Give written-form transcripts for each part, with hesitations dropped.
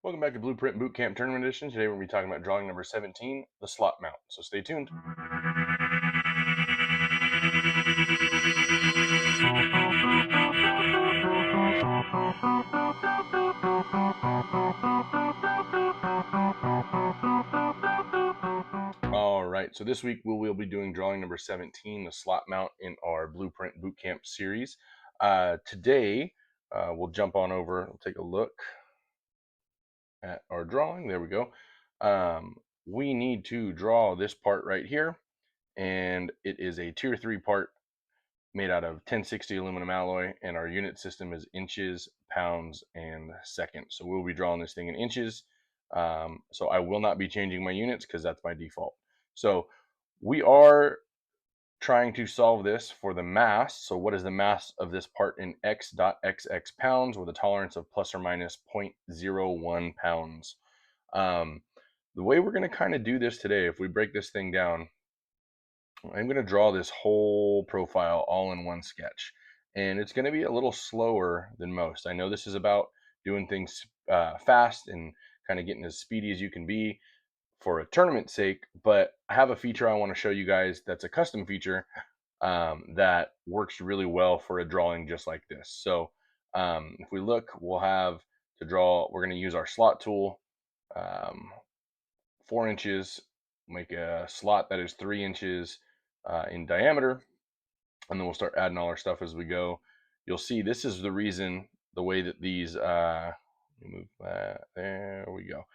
Welcome back to Blueprint Bootcamp Tournament Edition. Today we're going to be talking about drawing number 17, the slot mount. So stay tuned. Alright, so this week we will be doing drawing number 17, the slot mount in our Blueprint Bootcamp series. Today we'll jump on over, we'll take a look at our drawing. There we go. We need to draw this part right here, and it is a tier 3 part made out of 1060 aluminum alloy, and our unit system is inches, pounds, and seconds. So we'll be drawing this thing in inches. So I will not be changing my units because that's by default. So we are trying to solve this for the mass. So what is the mass of this part in x.xx pounds with a tolerance of plus or minus 0.01 pounds? The way we're going to kind of do this today, if we break this thing down, I'm going to draw this whole profile all in one sketch, and it's going to be a little slower than most. I know this is about doing things fast and kind of getting as speedy as you can be for a tournament sake, but I have a feature I want to show you guys that's a custom feature that works really well for a drawing just like this. So if we look, we'll have to draw, we're going to use our slot tool, 4 inches, make a slot that is 3 inches in diameter, and then we'll start adding all our stuff as we go. You'll see this is the reason, the way that these move that, there we go.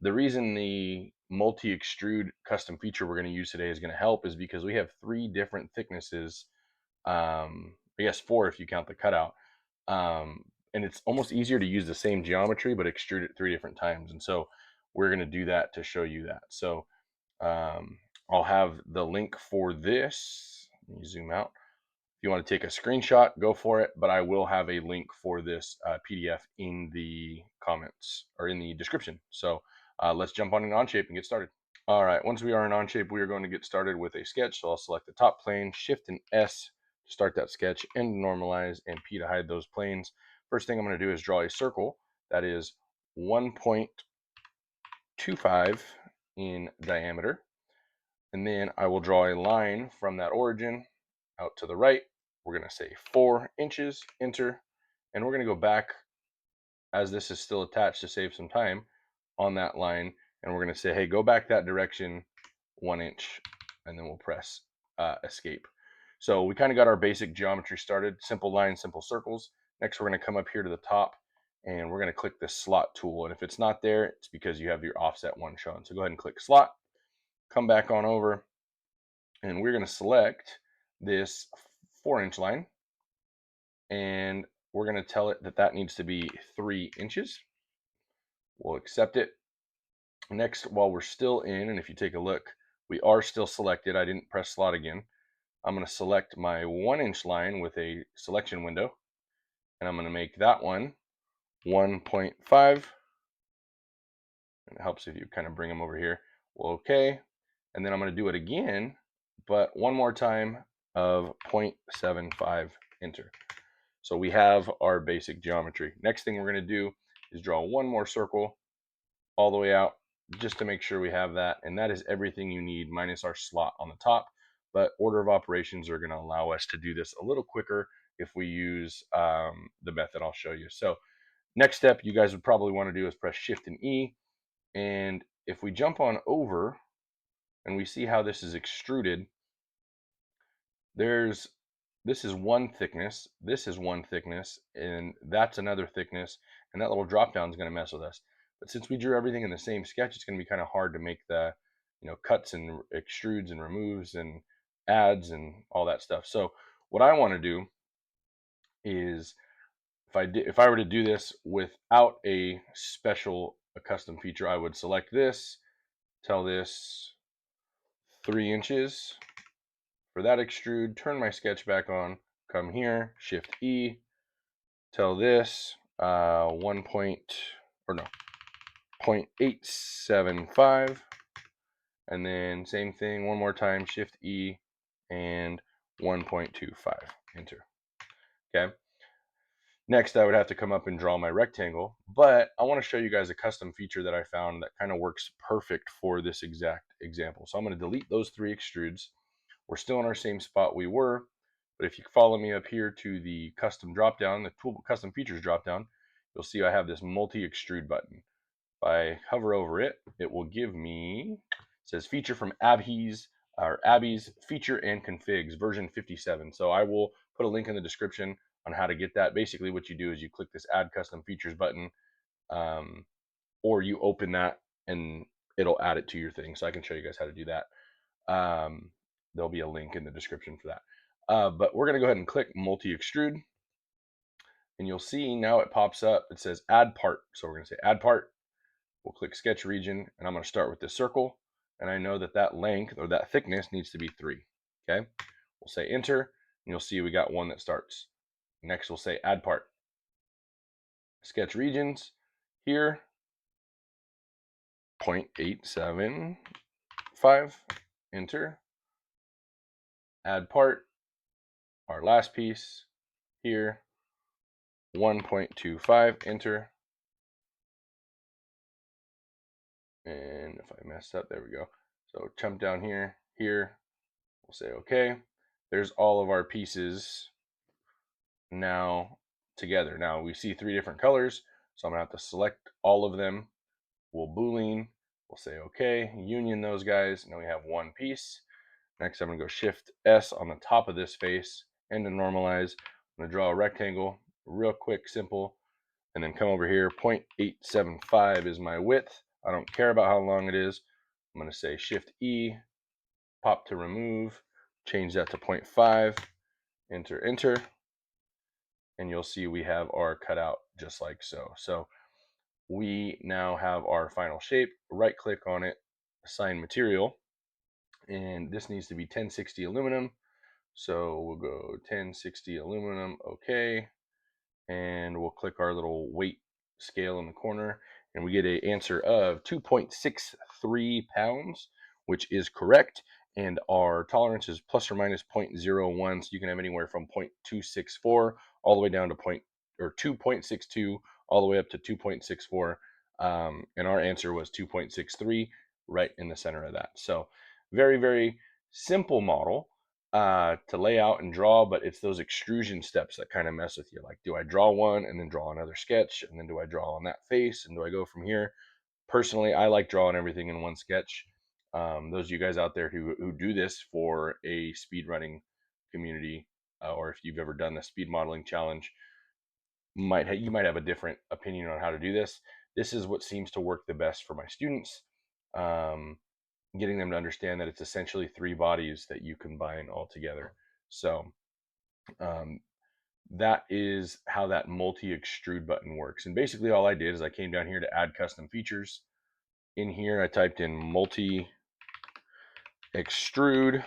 The reason the multi-extrude custom feature we're going to use today is going to help is because we have 3 different thicknesses, I guess 4 if you count the cutout, and it's almost easier to use the same geometry but extrude it 3 different times, and so we're going to do that to show you that. So I'll have the link for this. Let me zoom out. If you want to take a screenshot, go for it, but I will have a link for this PDF in the comments or in the description. So let's jump on in Onshape and get started. All right, once we are in Onshape, we are going to get started with a sketch. So I'll select the top plane, Shift and S to start that sketch, and normalize, and P to hide those planes. First thing I'm going to do is draw a circle that is 1.25 in diameter. And then I will draw a line from that origin out to the right. We're going to say 4 inches, enter, and we're going to go back as this is still attached to save some time on that line, and we're going to say, hey, go back that direction 1 inch, and then we'll press escape. So we kind of got our basic geometry started, simple lines, simple circles. Next, we're going to come up here to the top, and we're going to click this slot tool, and if it's not there, it's because you have your offset 1 shown. So go ahead and click slot, come back on over, and we're going to select this 4-inch line, and we're going to tell it that that needs to be 3 inches. We'll accept it. Next, while we're still in, and if you take a look, we are still selected. I didn't press slot again. I'm going to select my 1-inch line with a selection window, and I'm going to make that one 1.5. And it helps if you kind of bring them over here. Well, okay. And then I'm going to do it again, but one more time of 0.75, enter. So we have our basic geometry. Next thing we're going to do is draw one more circle all the way out just to make sure we have that. And that is everything you need minus our slot on the top. But order of operations are going to allow us to do this a little quicker if we use the method I'll show you. So next step you guys would probably want to do is press Shift and E. And if we jump on over and we see how this is extruded, this is one thickness, this is one thickness, and that's another thickness, and that little drop down is going to mess with us. But since we drew everything in the same sketch, it's going to be kind of hard to make the cuts and extrudes and removes and adds and all that stuff. So what I want to do is, if I were to do this without a custom feature, I would select this, tell this 3 inches for that extrude, turn my sketch back on, come here, Shift E, tell this 0.875, and then same thing one more time, Shift E and 1.25, enter. Okay. Next, I would have to come up and draw my rectangle, but I want to show you guys a custom feature that I found that kind of works perfect for this exact example. So I'm going to delete those 3 extrudes. We're still in our same spot we were, but if you follow me up here to the custom dropdown, the tool custom features dropdown, you'll see I have this multi-extrude button. If I hover over it, it will give me, it says feature from Abby's feature and configs version 57. So I will put a link in the description on how to get that. Basically what you do is you click this add custom features button, or you open that and it'll add it to your thing. So I can show you guys how to do that. There'll be a link in the description for that. But we're going to go ahead and click multi-extrude, and you'll see now it pops up. It says add part. So we're going to say add part. We'll click sketch region, and I'm going to start with this circle. And I know that that length or that thickness needs to be 3. Okay. We'll say enter, and you'll see we got one that starts. Next, we'll say add part. Sketch regions here, 0.875. Enter. Add part. Our last piece here, 1.25. Enter. And if I messed up, there we go. So jump down here, we'll say okay. There's all of our pieces now together. Now we see 3 different colors, so I'm gonna have to select all of them. We'll boolean, we'll say okay, union those guys. Now we have one piece. Next, I'm gonna go Shift S on the top of this face and to normalize. I'm gonna draw a rectangle, real quick, simple, and then come over here. 0.875 is my width. I don't care about how long it is. I'm gonna say Shift E, pop to remove, change that to 0.5, enter, enter, and you'll see we have our cutout just like so. So we now have our final shape. Right click on it, assign material, and this needs to be 1060 aluminum. So we'll go 1060 aluminum, okay, and we'll click our little weight scale in the corner, and we get an answer of 2.63 pounds, which is correct. And our tolerance is plus or minus 0.01, so you can have anywhere from 0.264 all the way down to 2.62 all the way up to 2.64. And our answer was 2.63, right in the center of that. So very, very simple model to lay out and draw, but it's those extrusion steps that kind of mess with you. Like, do I draw one and then draw another sketch, and then do I draw on that face, and do I go from here? Personally, I like drawing everything in one sketch. Those of you guys out there who do this for a speed running community, or if you've ever done the speed modeling challenge, you might have a different opinion on how to do this. This is what seems to work the best for my students. Getting them to understand that it's essentially 3 bodies that you combine all together. So that is how that multi-extrude button works. And basically all I did is I came down here to add custom features. In here I typed in multi-extrude,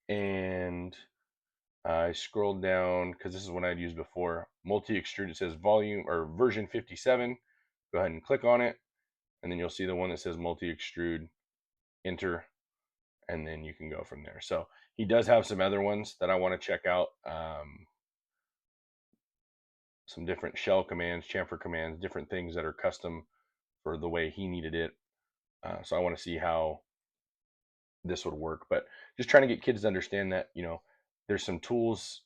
and I scrolled down because this is what I'd used before. Multi-extrude, it says volume or version 57. Go ahead and click on it, and then you'll see the one that says multi-extrude. Enter, and then you can go from there. So he does have some other ones that I want to check out. Some different shell commands, chamfer commands, different things that are custom for the way he needed it. So I want to see how this would work, but just trying to get kids to understand that, there's some tools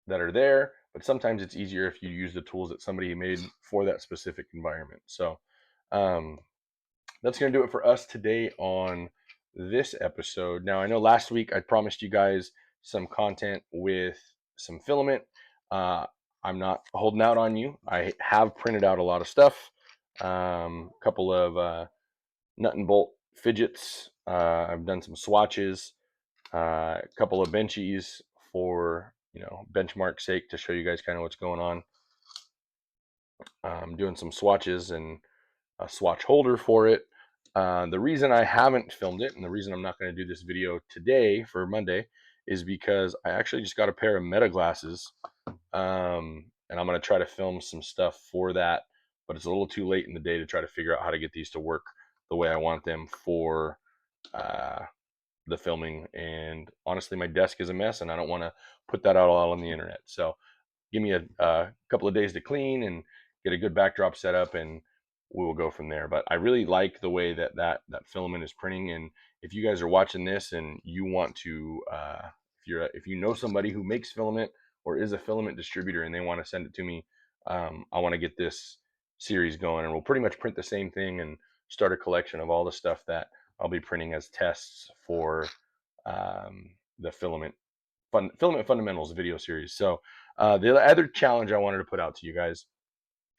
that are there, but sometimes it's easier if you use the tools that somebody made for that specific environment. So that's going to do it for us today on this episode. Now, I know last week I promised you guys some content with some filament. I'm not holding out on you. I have printed out a lot of stuff, a couple of nut and bolt fidgets. I've done some swatches, a couple of benchies for benchmark sake to show you guys kind of what's going on. I'm doing some swatches and a swatch holder for it. The reason I haven't filmed it and the reason I'm not going to do this video today for Monday is because I actually just got a pair of meta glasses, and I'm going to try to film some stuff for that, but it's a little too late in the day to try to figure out how to get these to work the way I want them for the filming. And honestly, my desk is a mess and I don't want to put that out all on the internet. So give me a couple of days to clean and get a good backdrop set up, and we will go from there. But I really like the way that filament is printing. And if you guys are watching this and you want to, if you know somebody who makes filament or is a filament distributor and they want to send it to me, I want to get this series going, and we'll pretty much print the same thing and start a collection of all the stuff that I'll be printing as tests for the filament fundamentals video series. So the other challenge I wanted to put out to you guys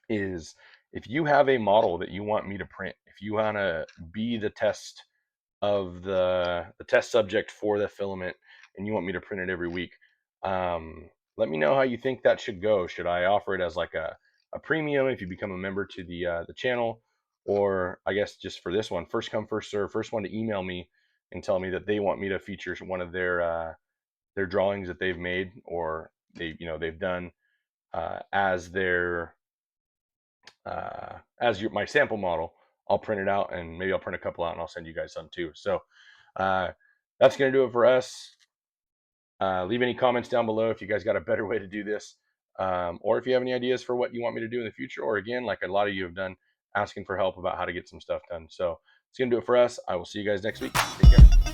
is, if you have a model that you want me to print, if you want to be the test of the test subject for the filament and you want me to print it every week, let me know how you think that should go. Should I offer it as like a premium if you become a member to the channel? Or I guess just for this one, first come, first serve, first one to email me and tell me that they want me to feature one of their drawings that they've made, or they've done as their my sample model. I'll print it out, and maybe I'll print a couple out and I'll send you guys some too. So uh, that's going to do it for us. Leave any comments down below if you guys got a better way to do this, or if you have any ideas for what you want me to do in the future, or again, like a lot of you have done, asking for help about how to get some stuff done. So it's going to do it for us. I will see you guys next week. Take care.